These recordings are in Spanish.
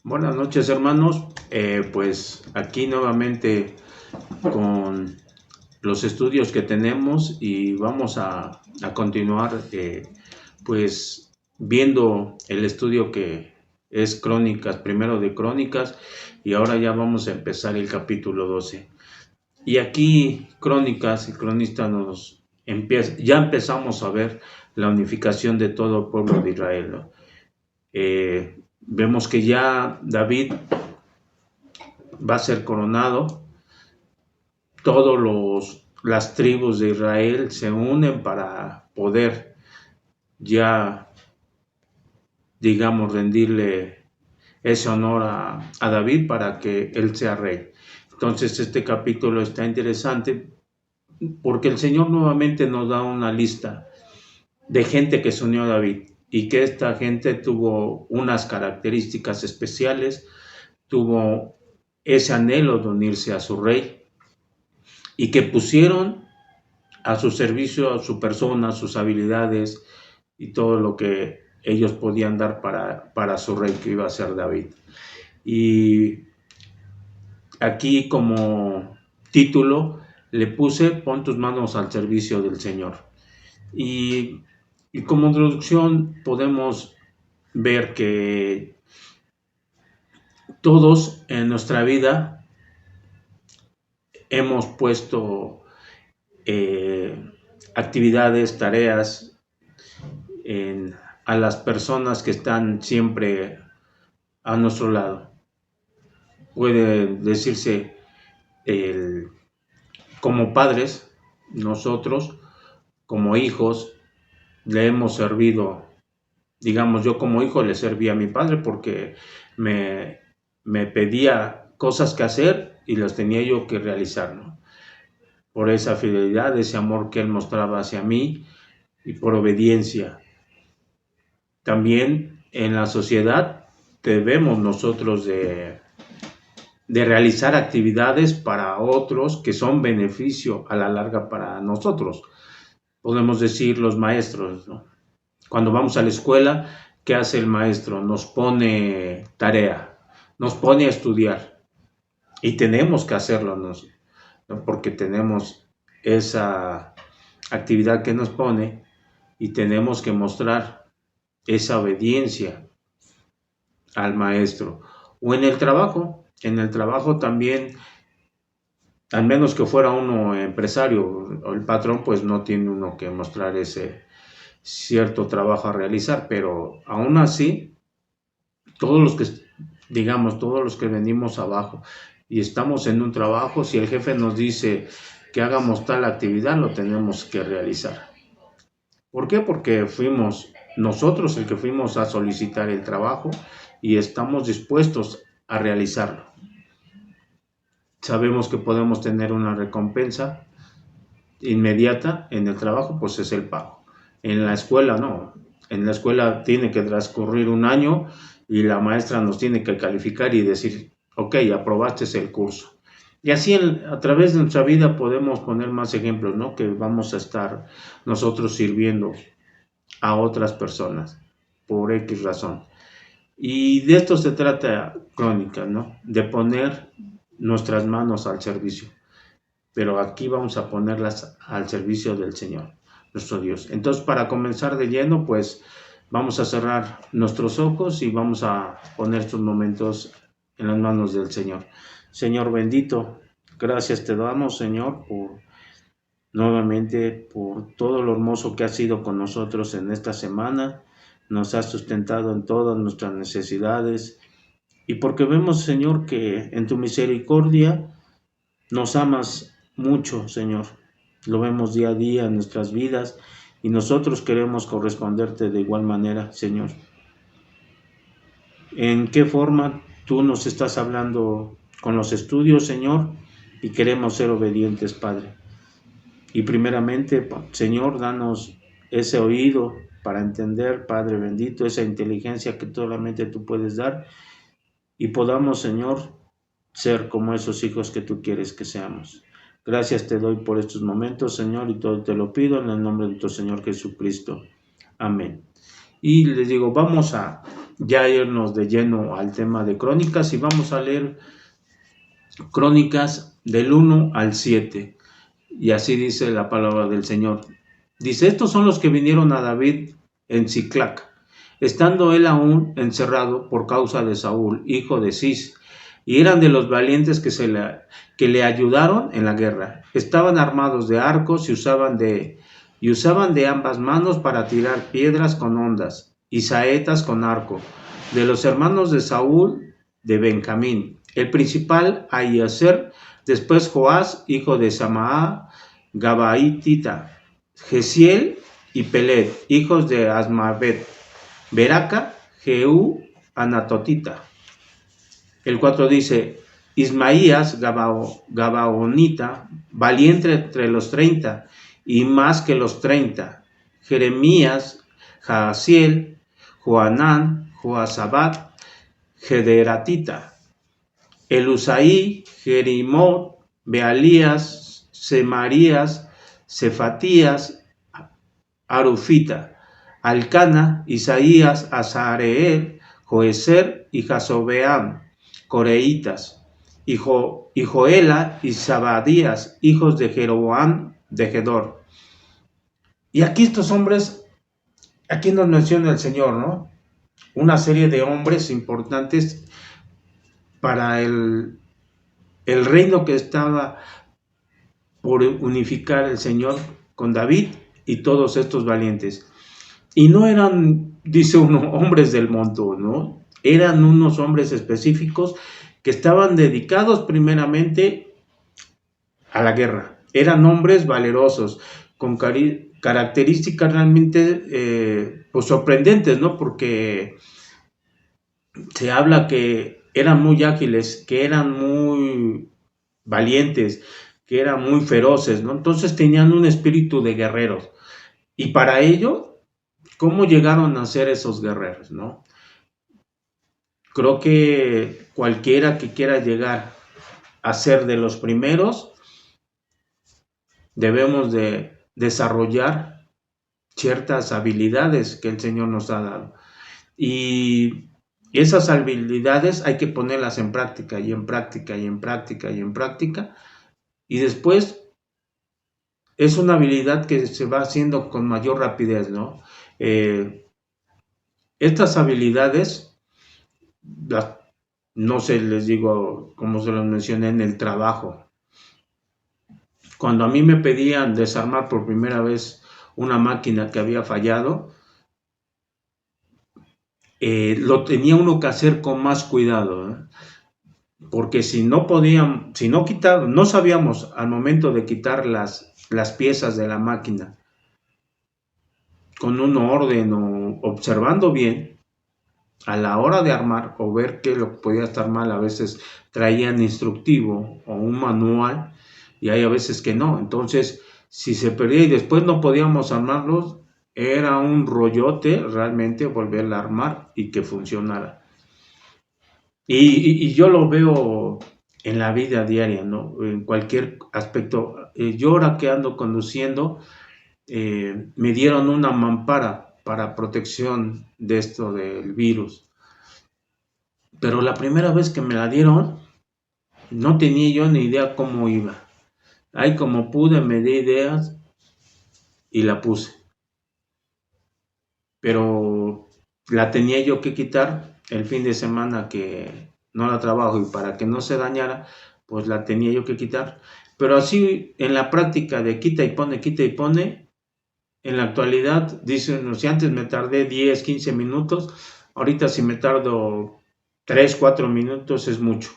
Buenas noches, hermanos. Pues aquí nuevamente con los estudios que tenemos y vamos a continuar pues viendo el estudio que es Crónicas, primero de Crónicas, y ahora ya vamos a empezar el capítulo 12. Y aquí Crónicas y Cronistas ya empezamos a ver la unificación de todo el pueblo de Israel, ¿no? Vemos que ya David va a ser coronado. Las tribus de Israel se unen para poder ya, digamos, rendirle ese honor a David para que él sea rey. Entonces este capítulo está interesante porque el Señor nuevamente nos da una lista de gente que se unió a David y que esta gente tuvo unas características especiales, tuvo ese anhelo de unirse a su rey y que pusieron a su servicio a su persona, sus habilidades y todo lo que ellos podían dar para su rey que iba a ser David. Y aquí como título le puse pon tus manos al servicio del Señor. Y como introducción podemos ver que todos en nuestra vida hemos puesto actividades, tareas a las personas que están siempre a nuestro lado. Puede decirse como padres, nosotros como hijos le hemos servido, digamos, yo como hijo le serví a mi padre porque me pedía cosas que hacer y las tenía yo que realizar, ¿no? Por esa fidelidad, ese amor que él mostraba hacia mí y por obediencia. También en la sociedad debemos nosotros de realizar actividades para otros que son beneficio a la larga para nosotros. Podemos decir los maestros, ¿no? Cuando vamos a la escuela, ¿qué hace el maestro? Nos pone tarea, nos pone a estudiar y tenemos que hacerlo, ¿no? Porque tenemos esa actividad que nos pone y tenemos que mostrar esa obediencia al maestro. O en el trabajo también, al menos que fuera uno empresario o el patrón, pues no tiene uno que mostrar ese cierto trabajo a realizar, pero aún así, todos los que venimos abajo y estamos en un trabajo, si el jefe nos dice que hagamos tal actividad, lo tenemos que realizar. ¿Por qué? Porque fuimos nosotros el que fuimos a solicitar el trabajo y estamos dispuestos a realizarlo. Sabemos que podemos tener una recompensa inmediata en el trabajo, pues es el pago. En la escuela no. En la escuela tiene que transcurrir un año y la maestra nos tiene que calificar y decir, ok, aprobaste el curso. Y así a través de nuestra vida podemos poner más ejemplos, ¿no? Que vamos a estar nosotros sirviendo a otras personas por X razón. Y de esto se trata Crónicas, ¿no? De poner nuestras manos al servicio. Pero aquí vamos a ponerlas al servicio del Señor, nuestro Dios. Entonces, para comenzar de lleno, pues vamos a cerrar nuestros ojos y vamos a poner estos momentos en las manos del Señor. Señor bendito, gracias te damos, Señor, nuevamente por todo lo hermoso que has sido con nosotros en esta semana. Nos has sustentado en todas nuestras necesidades y porque vemos, Señor, que en tu misericordia nos amas mucho, Señor. Lo vemos día a día en nuestras vidas y nosotros queremos corresponderte de igual manera, Señor. ¿En qué forma tú nos estás hablando con los estudios, Señor? Y queremos ser obedientes, Padre. Y primeramente, Señor, danos ese oído para entender, Padre bendito, esa inteligencia que solamente tú puedes dar y podamos, Señor, ser como esos hijos que tú quieres que seamos. Gracias te doy por estos momentos, Señor, y todo te lo pido en el nombre de tu Señor Jesucristo. Amén. Y les digo, vamos a ya irnos de lleno al tema de Crónicas y vamos a leer Crónicas del 1 al 7. Y así dice la palabra del Señor. Dice, estos son los que vinieron a David en Siclac, estando él aún encerrado por causa de Saúl, hijo de Cis, y eran de los valientes que le ayudaron en la guerra. Estaban armados de arcos y usaban de ambas manos para tirar piedras con hondas y saetas con arco. De los hermanos de Saúl, de Benjamín, el principal Ahiezer, después Joás, hijo de Samaá, Gabaitita, Gesiel y Pelet, hijos de Asmavet, Beraca, Jehú, Anatotita. El 4 dice, Ismaías, Gabaonita, valiente entre los 30 y más que los 30. Jeremías, Jaasiel, Joanán, Joasabat, Gederatita. Elusaí, Jerimot, Bealías, Semarías, Cefatías, Arufita, Alcana, Isaías, Azareel, Joezer y Jasobeam, coreitas, y Joela y Zabadías, hijos de Jeroboam de Gedor. Y aquí estos hombres, aquí nos menciona el Señor, ¿no? Una serie de hombres importantes para el reino que estaba por unificar el Señor con David y todos estos valientes. Y no eran, dice uno, hombres del montón, ¿no? Eran unos hombres específicos que estaban dedicados primeramente a la guerra. Eran hombres valerosos, con características realmente pues sorprendentes, ¿no? Porque se habla que eran muy ágiles, que eran muy valientes, que eran muy feroces, ¿no? Entonces tenían un espíritu de guerreros. Y para ello, ¿cómo llegaron a ser esos guerreros, no? Creo que cualquiera que quiera llegar a ser de los primeros, debemos de desarrollar ciertas habilidades que el Señor nos ha dado. Y esas habilidades hay que ponerlas en práctica, y en práctica, y en práctica, y en práctica. Y después es una habilidad que se va haciendo con mayor rapidez, ¿no? Estas habilidades, no sé, les digo, como se los mencioné en el trabajo. Cuando a mí me pedían desarmar por primera vez una máquina que había fallado, lo tenía uno que hacer con más cuidado, ¿eh? Porque si no podían, si no quitar, no sabíamos al momento de quitar las piezas de la máquina con un orden o observando bien, a la hora de armar o ver qué lo que podía estar mal, a veces traían instructivo o un manual y hay a veces que no. Entonces, si se perdía y después no podíamos armarlos, era un rollote realmente volverla a armar y que funcionara. Y yo lo veo en la vida diaria, ¿no? En cualquier aspecto. Yo ahora que ando conduciendo, me dieron una mampara para protección de esto del virus. Pero la primera vez que me la dieron, no tenía yo ni idea cómo iba. Ahí como pude, me di ideas y la puse. Pero la tenía yo que quitar el fin de semana que no la trabajo y para que no se dañara, pues la tenía yo que quitar. Pero así en la práctica de quita y pone, en la actualidad, dicen, si antes me tardé 10, 15 minutos, ahorita si me tardo 3, 4 minutos es mucho.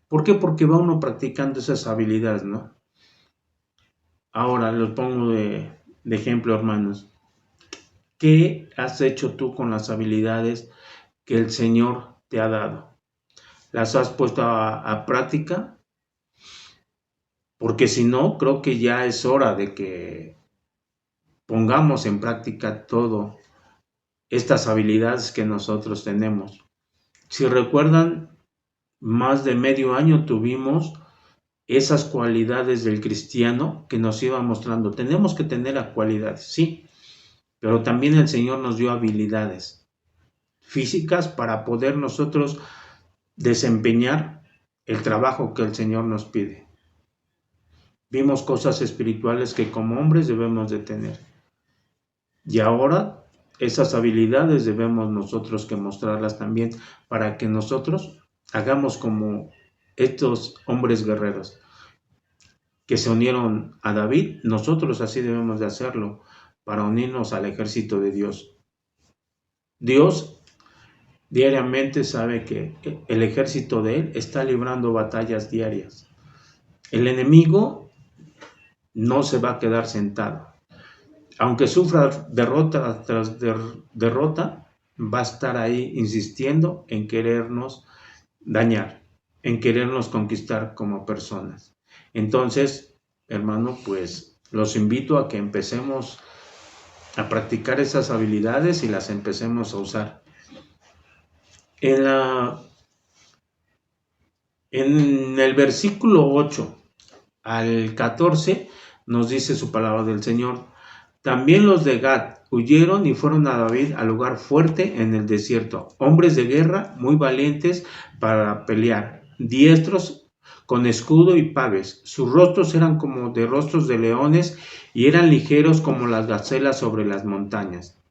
¿Por qué? Porque va uno practicando esas habilidades, ¿no? Ahora los pongo de ejemplo, hermanos. ¿Qué has hecho tú con las habilidades que el Señor te ha dado? ¿Las has puesto a práctica? Porque si no, creo que ya es hora de que pongamos en práctica todo estas habilidades que nosotros tenemos. Si recuerdan, más de medio año tuvimos esas cualidades del cristiano que nos iba mostrando. Tenemos que tener cualidades, sí, pero también el Señor nos dio habilidades. físicas para poder nosotros desempeñar el trabajo que el Señor nos pide. Vimos cosas espirituales que como hombres debemos de tener. Y ahora esas habilidades debemos nosotros que mostrarlas también para que nosotros hagamos como estos hombres guerreros que se unieron a David. Nosotros así debemos de hacerlo para unirnos al ejército de Dios. Dios diariamente sabe que el ejército de Él está librando batallas diarias. El enemigo no se va a quedar sentado. Aunque sufra derrota tras derrota, va a estar ahí insistiendo en querernos dañar, en querernos conquistar como personas. Entonces, hermano, pues los invito a que empecemos a practicar esas habilidades y las empecemos a usar. En el versículo 8 al 14 nos dice su palabra del Señor. También los de Gad huyeron y fueron a David al lugar fuerte en el desierto, hombres de guerra muy valientes para pelear, diestros con escudo y paves. Sus rostros eran como de rostros de leones y eran ligeros como las gacelas sobre las montañas.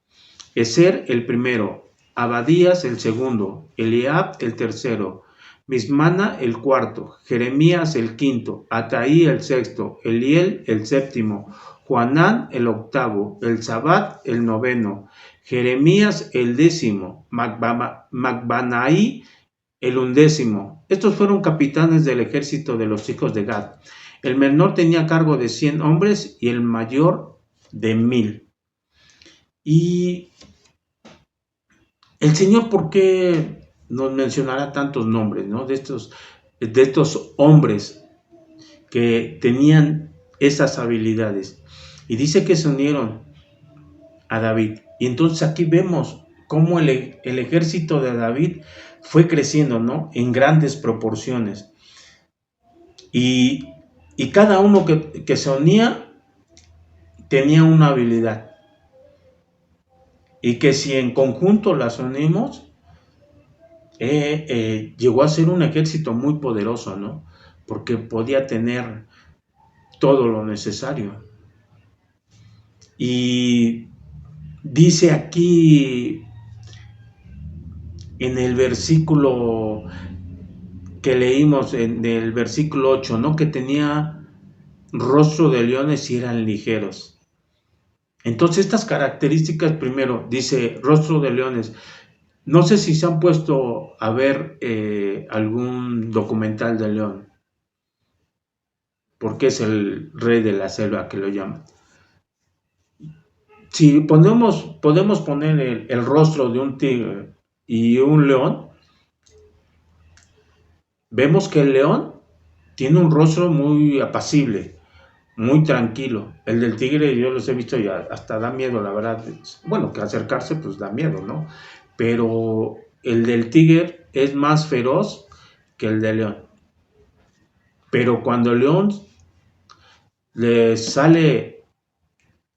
Ezer el primero, Abadías el segundo, Eliab el tercero, Mismana el cuarto, Jeremías el quinto, Ataí el sexto, Eliel el séptimo, Joanán el octavo, Elzabat el noveno, Jeremías el décimo, Macbanaí el undécimo. Estos fueron capitanes del ejército de los hijos de Gad. El menor tenía cargo de 100 hombres y el mayor de 1000. Y el Señor, ¿por qué nos mencionará tantos nombres, ¿no? de estos hombres que tenían esas habilidades? Y dice que se unieron a David. Y entonces aquí vemos cómo el ejército de David fue creciendo, ¿no? En grandes proporciones. Y cada uno que se unía tenía una habilidad. Y que si en conjunto las unimos, llegó a ser un ejército muy poderoso, ¿no? Porque podía tener todo lo necesario. Y dice aquí en el versículo que leímos, en el versículo 8, ¿no? Que tenía rostro de leones y eran ligeros. Entonces estas características, primero, dice rostro de leones. No sé si se han puesto a ver algún documental de león, porque es el rey de la selva que lo llaman. Si podemos poner el rostro de un tigre y un león, vemos que el león tiene un rostro muy apacible, muy tranquilo. El del tigre yo los he visto y hasta da miedo, la verdad. Bueno, que acercarse pues da miedo, ¿no? Pero el del tigre es más feroz que el del león. Pero cuando el león le sale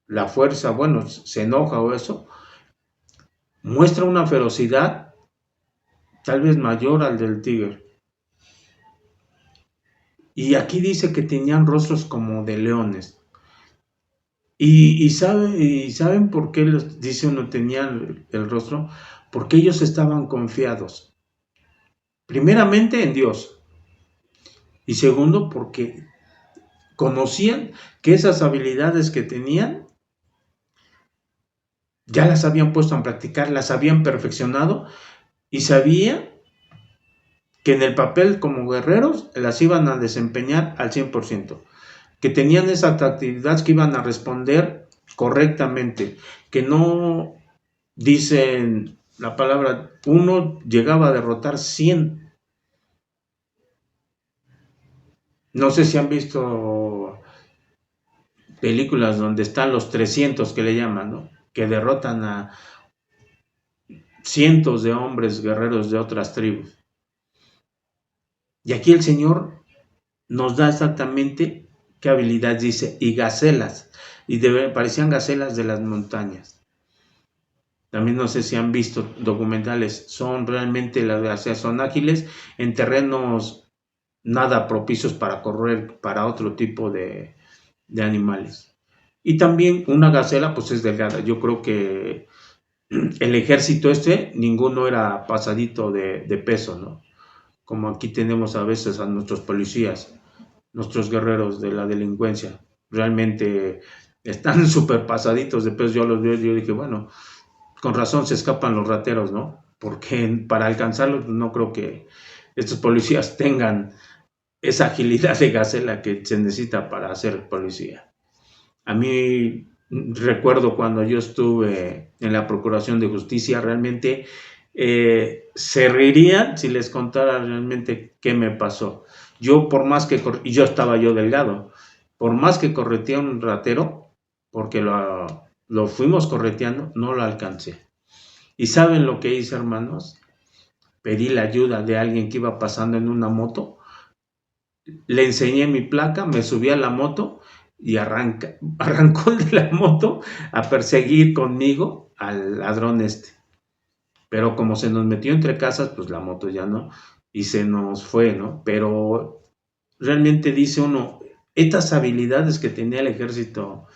la fuerza, bueno, se enoja o eso, muestra una ferocidad tal vez mayor al del tigre. Y aquí dice que tenían rostros como de leones. Y saben por qué les dice uno tenían el rostro, porque ellos estaban confiados. Primeramente en Dios. Y segundo, porque conocían que esas habilidades que tenían ya las habían puesto en practicar, las habían perfeccionado y sabían que en el papel como guerreros las iban a desempeñar al 100%, que tenían esa actividad, que iban a responder correctamente, que no dicen la palabra, uno llegaba a derrotar 100. No sé si han visto películas donde están los 300 que le llaman, ¿no? Que derrotan a cientos de hombres guerreros de otras tribus. Y aquí el Señor nos da exactamente qué habilidad dice, y gacelas, y parecían gacelas de las montañas. También no sé si han visto documentales, son realmente las gacelas, son ágiles en terrenos nada propicios para correr para otro tipo de animales. Y también una gacela pues es delgada. Yo creo que el ejército ninguno era pasadito de peso, ¿no? Como aquí tenemos a veces a nuestros policías, nuestros guerreros de la delincuencia. Realmente están súper pasaditos de peso. Yo los veo y yo dije, bueno, con razón se escapan los rateros, ¿no? Porque para alcanzarlos no creo que estos policías tengan esa agilidad de gacela que se necesita para ser policía. A mí recuerdo cuando yo estuve en la Procuración de Justicia, realmente se reirían si les contara realmente qué me pasó. Yo por más que, y yo estaba yo delgado, por más que correteé a un ratero, porque lo fuimos correteando, no lo alcancé. ¿Y saben lo que hice, hermanos? Pedí la ayuda de alguien que iba pasando en una moto, le enseñé mi placa, me subí a la moto y arrancó el de la moto a perseguir conmigo al ladrón este. Pero como se nos metió entre casas, pues la moto ya no, y se nos fue, ¿no? Pero realmente dice uno, estas habilidades que tenía el ejército,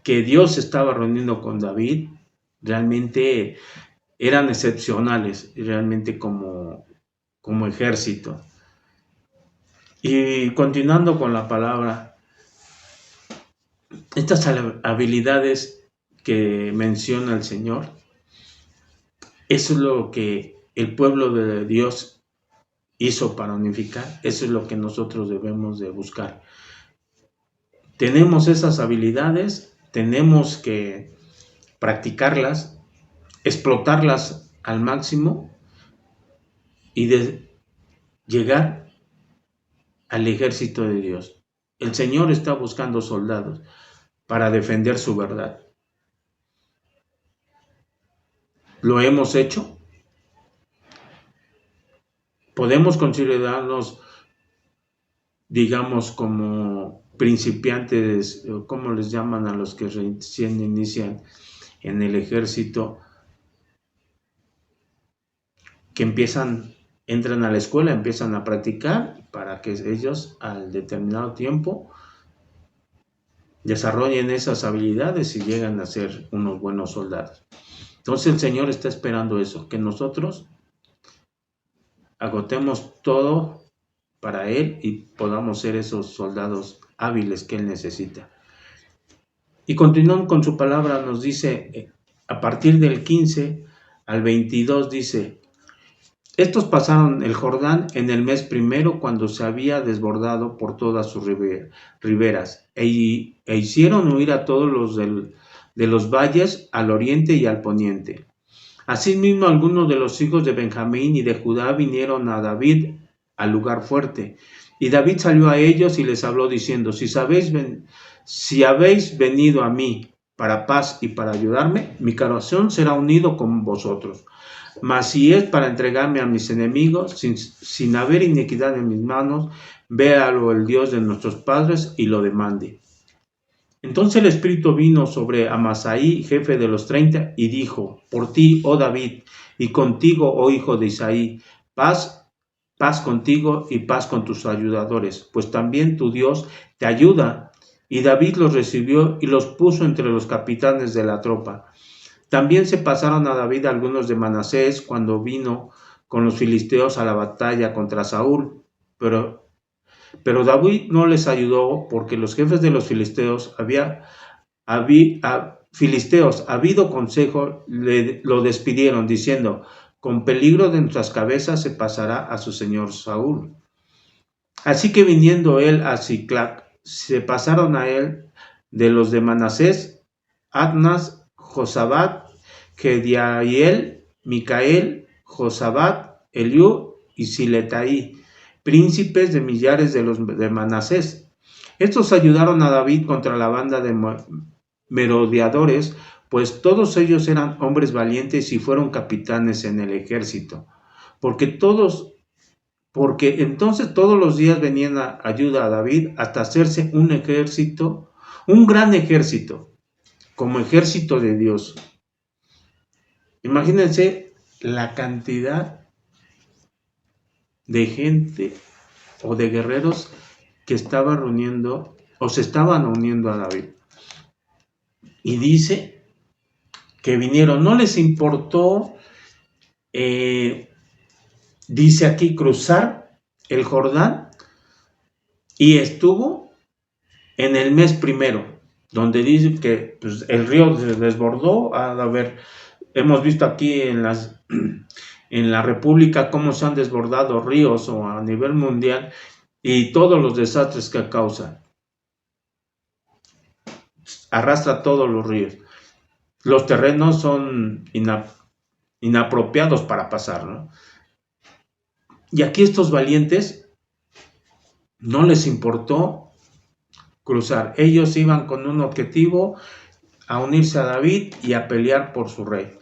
que Dios estaba reuniendo con David, realmente eran excepcionales, realmente como ejército. Y continuando con la palabra, estas habilidades que menciona el Señor, eso es lo que el pueblo de Dios hizo para unificar, eso es lo que nosotros debemos de buscar. Tenemos esas habilidades, tenemos que practicarlas, explotarlas al máximo y llegar al ejército de Dios. El Señor está buscando soldados para defender su verdad. ¿Lo hemos hecho? Podemos considerarnos, digamos, como principiantes, ¿cómo les llaman a los que recién inician en el ejército? Que entran a la escuela, empiezan a practicar para que ellos al determinado tiempo desarrollen esas habilidades y llegan a ser unos buenos soldados. Entonces el Señor está esperando eso, que nosotros agotemos todo para Él y podamos ser esos soldados hábiles que Él necesita. Y continuando con su palabra, nos dice, a partir del 15 al 22, dice, estos pasaron el Jordán en el mes primero, cuando se había desbordado por todas sus riberas, e hicieron huir a todos los de los valles al oriente y al poniente. Asimismo, algunos de los hijos de Benjamín y de Judá vinieron a David al lugar fuerte. Y David salió a ellos y les habló diciendo, si habéis venido a mí para paz y para ayudarme, mi corazón será unido con vosotros. Mas si es para entregarme a mis enemigos, sin haber iniquidad en mis manos, véalo el Dios de nuestros padres y lo demande. Entonces el Espíritu vino sobre Amasai, jefe de los 30, y dijo, por ti, oh David, y contigo, oh hijo de Isaí, paz contigo y paz con tus ayudadores, pues también tu Dios te ayuda. Y David los recibió y los puso entre los capitanes de la tropa. También se pasaron a David algunos de Manasés cuando vino con los filisteos a la batalla contra Saúl, pero David no les ayudó porque los jefes de los filisteos habido consejo, lo despidieron diciendo, con peligro de nuestras cabezas se pasará a su señor Saúl. Así que viniendo él a Siclac, se pasaron a él de los de Manasés, Adnas, Josabat, Gediael, Micael, Josabat, Eliú y Siletai, príncipes de millares de los de Manasés. Estos ayudaron a David contra la banda de merodeadores, pues todos ellos eran hombres valientes y fueron capitanes en el ejército. Porque entonces todos los días venían a ayuda a David hasta hacerse un ejército, un gran ejército, como ejército de Dios. Imagínense la cantidad de gente o de guerreros que estaba reuniendo o se estaban uniendo a David. Y dice que vinieron, no les importó, dice aquí, cruzar el Jordán, y estuvo en el mes primero, donde dice que pues, el río se desbordó. A ver, hemos visto aquí en la República cómo se han desbordado ríos o a nivel mundial y todos los desastres que causan. Arrastra todos los ríos. Los terrenos son inapropiados para pasar, ¿no? Y aquí estos valientes no les importó cruzar. Ellos iban con un objetivo, a unirse a David y a pelear por su rey.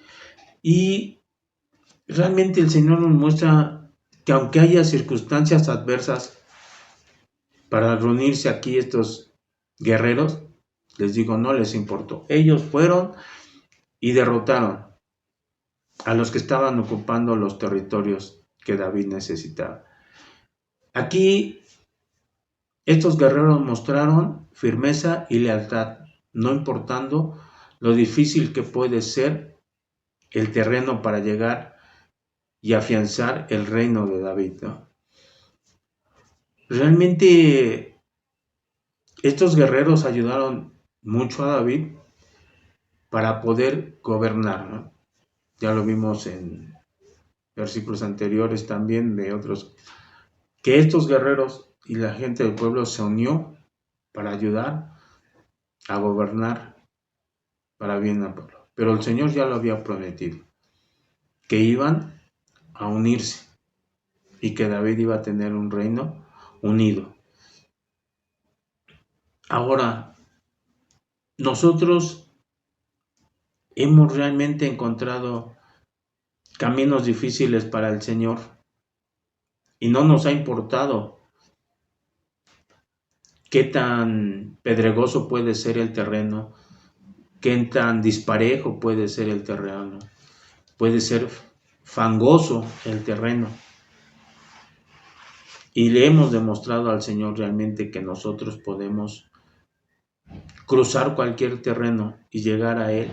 Y realmente el Señor nos muestra que aunque haya circunstancias adversas para reunirse aquí estos guerreros, les digo, no les importó. Ellos fueron y derrotaron a los que estaban ocupando los territorios que David necesitaba. Aquí estos guerreros mostraron firmeza y lealtad, no importando lo difícil que puede ser el terreno para llegar y afianzar el reino de David, ¿no? Realmente estos guerreros ayudaron mucho a David para poder gobernar, ¿no? Ya lo vimos en versículos anteriores también de otros, que estos guerreros y la gente del pueblo se unió para ayudar a gobernar para bien al pueblo. Pero el Señor ya lo había prometido, que iban a unirse y que David iba a tener un reino unido. Ahora, nosotros hemos realmente encontrado caminos difíciles para el Señor y no nos ha importado qué tan pedregoso puede ser el terreno, qué tan disparejo puede ser el terreno, puede ser fangoso el terreno. Y le hemos demostrado al Señor realmente que nosotros podemos cruzar cualquier terreno y llegar a Él.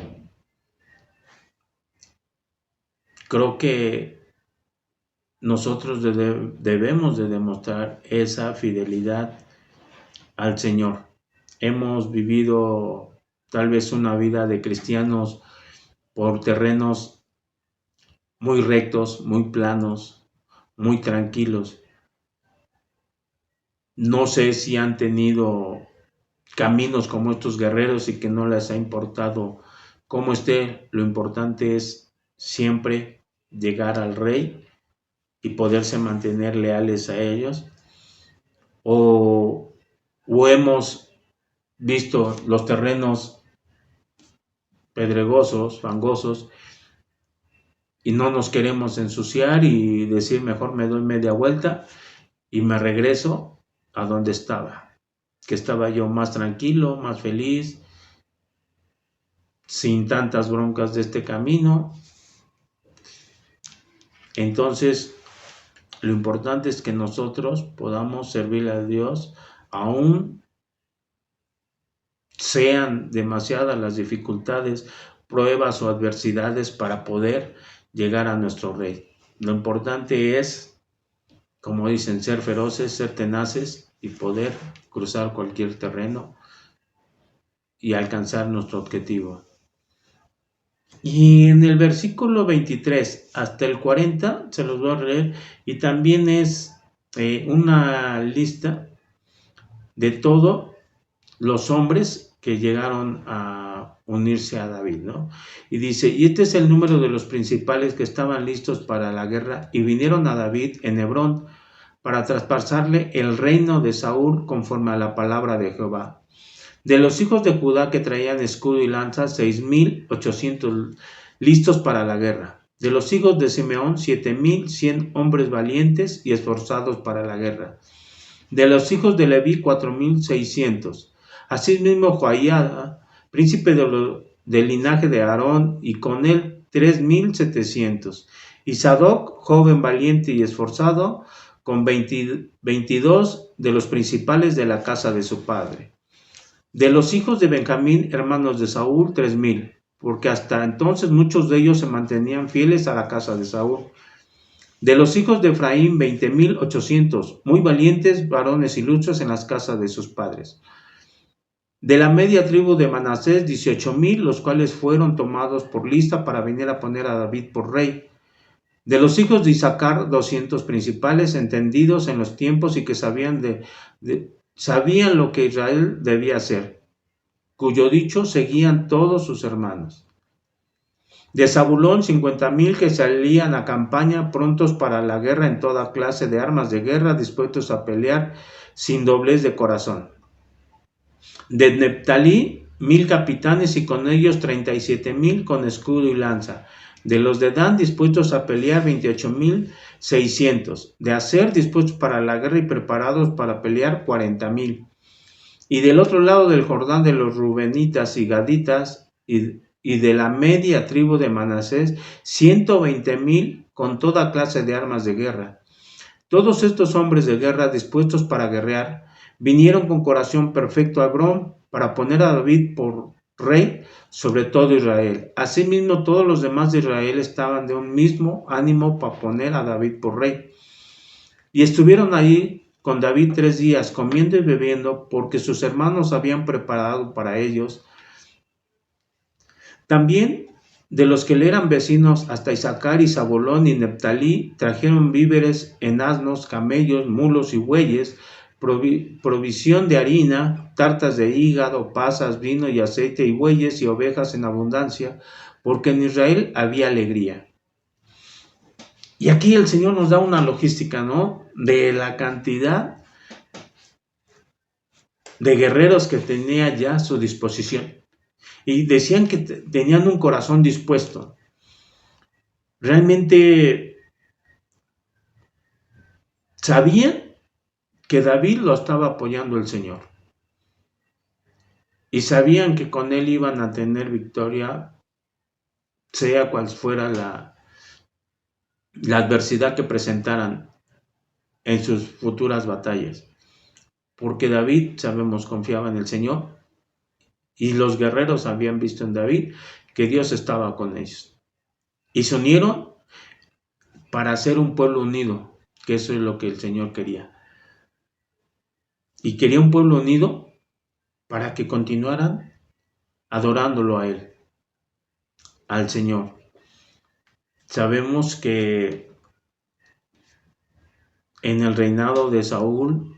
Creo que nosotros debemos de demostrar esa fidelidad al Señor. Hemos vivido tal vez una vida de cristianos por terrenos muy rectos, muy planos, muy tranquilos. No sé si han tenido caminos como estos guerreros y que no les ha importado cómo esté. Lo importante es siempre llegar al rey y poderse mantener leales a ellos. O hemos visto los terrenos pedregosos, fangosos, y no nos queremos ensuciar y decir mejor me doy media vuelta y me regreso a donde estaba, que estaba yo más tranquilo, más feliz, sin tantas broncas de este camino. Entonces, lo importante es que nosotros podamos servirle a Dios, aún sean demasiadas las dificultades, pruebas o adversidades para poder llegar a nuestro Rey. Lo importante es, como dicen, ser feroces, ser tenaces y poder cruzar cualquier terreno y alcanzar nuestro objetivo. Y en el versículo 23 hasta el 40 se los voy a leer, y también es una lista de todos los hombres que llegaron a unirse a David, ¿no? Y dice, y este es el número de los principales que estaban listos para la guerra y vinieron a David en Hebrón para traspasarle el reino de Saúl conforme a la palabra de Jehová. De los hijos de Judá que traían escudo y lanza, 6,800 listos para la guerra. De los hijos de Simeón, 7,100 hombres valientes y esforzados para la guerra. De los hijos de Leví, 4,600. Asimismo Joiada, príncipe del linaje de Aarón, y con él 3,700. Y Sadoc, joven valiente y esforzado, con 22 de los principales de la casa de su padre. De los hijos de Benjamín, hermanos de Saúl, 3,000, porque hasta entonces muchos de ellos se mantenían fieles a la casa de Saúl. De los hijos de Efraín, 20,800, muy valientes, varones ilustres en las casas de sus padres. De la media tribu de Manasés, 18,000, los cuales fueron tomados por lista para venir a poner a David por rey. De los hijos de Isaacar, 200 principales, entendidos en los tiempos y que sabían lo que Israel debía hacer, cuyo dicho seguían todos sus hermanos. De Zabulón, 50,000 que salían a campaña, prontos para la guerra en toda clase de armas de guerra, dispuestos a pelear sin doblez de corazón. De Neftalí, 1,000 capitanes y con ellos 37,000 con escudo y lanza. De los de Dan, dispuestos a pelear, 28,600. De Aser, dispuestos para la guerra y preparados para pelear, 40,000. Y del otro lado del Jordán, de los Rubenitas y Gaditas y de la media tribu de Manasés, 120,000 con toda clase de armas de guerra. Todos estos hombres de guerra dispuestos para guerrear vinieron con corazón perfecto a Hebrón para poner a David por rey sobre todo Israel. Asimismo, todos los demás de Israel estaban de un mismo ánimo para poner a David por rey. Y estuvieron ahí con David 3 días, comiendo y bebiendo, porque sus hermanos habían preparado para ellos. También de los que le eran vecinos, hasta Isaacar y Zabulón y Neftalí, trajeron víveres en asnos, camellos, mulos y bueyes, provisión de harina, tartas de hígado, pasas, vino y aceite, y bueyes y ovejas en abundancia, porque en Israel había alegría. Y aquí el Señor nos da una logística, ¿no? De la cantidad de guerreros que tenía ya a su disposición. Y decían que tenían un corazón dispuesto. Realmente sabían que David lo estaba apoyando el Señor. Y sabían que con él iban a tener victoria, sea cual fuera la adversidad que presentaran en sus futuras batallas. Porque David, sabemos, confiaba en el Señor. Y los guerreros habían visto en David que Dios estaba con ellos. Y se unieron para ser un pueblo unido, que eso es lo que el Señor quería. Y quería un pueblo unido para que continuaran adorándolo a Él, al Señor. Sabemos que en el reinado de Saúl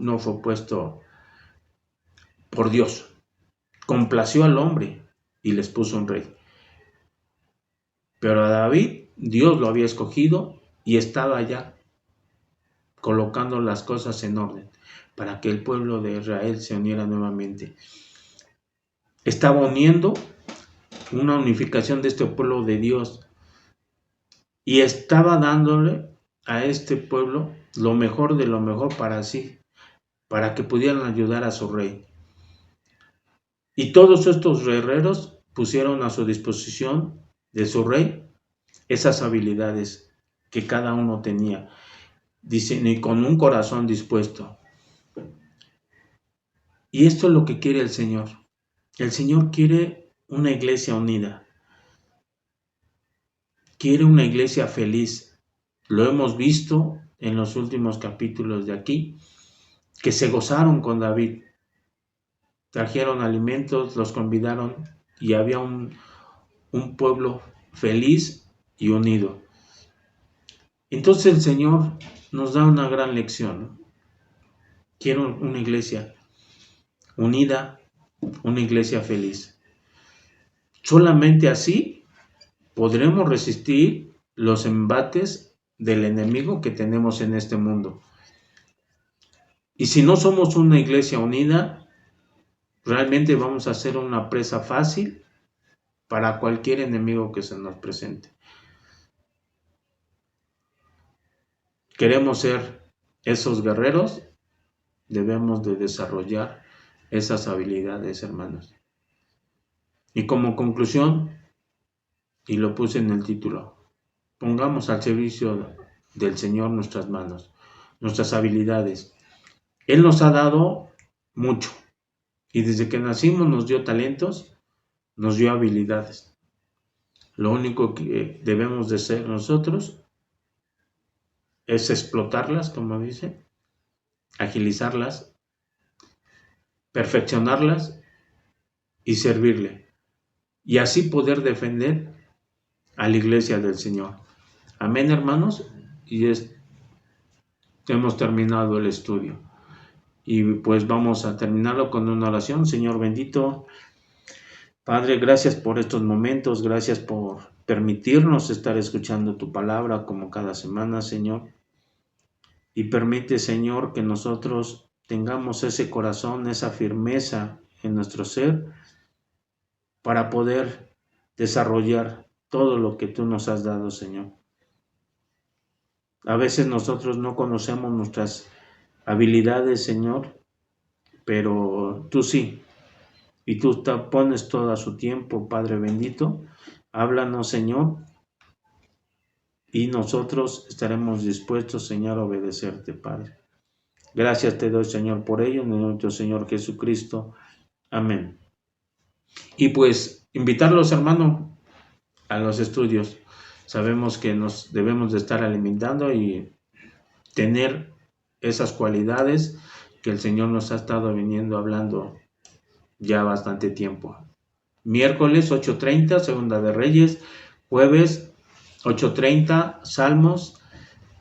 no fue puesto por Dios. Complació al hombre y les puso un rey. Pero a David, Dios lo había escogido y estaba ya colocando las cosas en orden para que el pueblo de Israel se uniera nuevamente. Estaba uniendo una unificación de este pueblo de Dios y estaba dándole a este pueblo lo mejor de lo mejor para sí, para que pudieran ayudar a su rey. Y todos estos guerreros pusieron a su disposición de su rey esas habilidades que cada uno tenía. Dicen, y con un corazón dispuesto. Y esto es lo que quiere el Señor. El Señor quiere una iglesia unida. Quiere una iglesia feliz. Lo hemos visto en los últimos capítulos de aquí, que se gozaron con David. Trajeron alimentos, los convidaron y había un pueblo feliz y unido. Entonces el Señor nos da una gran lección. Quiero una iglesia unida, una iglesia feliz. Solamente así podremos resistir los embates del enemigo que tenemos en este mundo. Y si no somos una iglesia unida, realmente vamos a ser una presa fácil para cualquier enemigo que se nos presente. Queremos ser esos guerreros, debemos de desarrollar esas habilidades, hermanos. Y como conclusión, y lo puse en el título, pongamos al servicio del Señor nuestras manos, nuestras habilidades. Él nos ha dado mucho y desde que nacimos nos dio talentos, nos dio habilidades. Lo único que debemos de ser nosotros es explotarlas, como dice, agilizarlas, perfeccionarlas y servirle. Y así poder defender a la iglesia del Señor. Amén, hermanos. Y hemos terminado el estudio. Y pues vamos a terminarlo con una oración. Señor bendito, Padre, gracias por estos momentos, gracias por permitirnos estar escuchando tu palabra como cada semana, Señor. Y permite, Señor, que nosotros tengamos ese corazón, esa firmeza en nuestro ser para poder desarrollar todo lo que tú nos has dado, Señor. A veces nosotros no conocemos nuestras habilidades, Señor, pero tú sí. Y tú te pones todo a su tiempo, Padre bendito. Háblanos, Señor, y nosotros estaremos dispuestos, Señor, a obedecerte, Padre. Gracias te doy, Señor, por ello, en nuestro Señor Jesucristo. Amén. Y pues invitarlos, hermano, a los estudios. Sabemos que nos debemos de estar alimentando y tener esas cualidades que el Señor nos ha estado viniendo hablando ya bastante tiempo. Miércoles 8:30, Segunda de Reyes. Jueves 8:30, Salmos.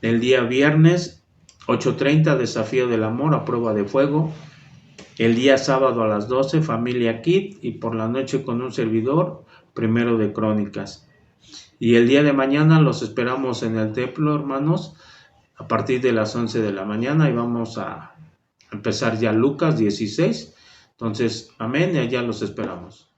El día viernes 8:30, Desafío del Amor a prueba de fuego. El día sábado a las 12, Familia Kit. Y por la noche con un servidor, Primero de Crónicas. Y el día de mañana los esperamos en el templo, hermanos, a partir de las 11 de la mañana y vamos a empezar ya Lucas 16. Entonces, amén, y allá los esperamos.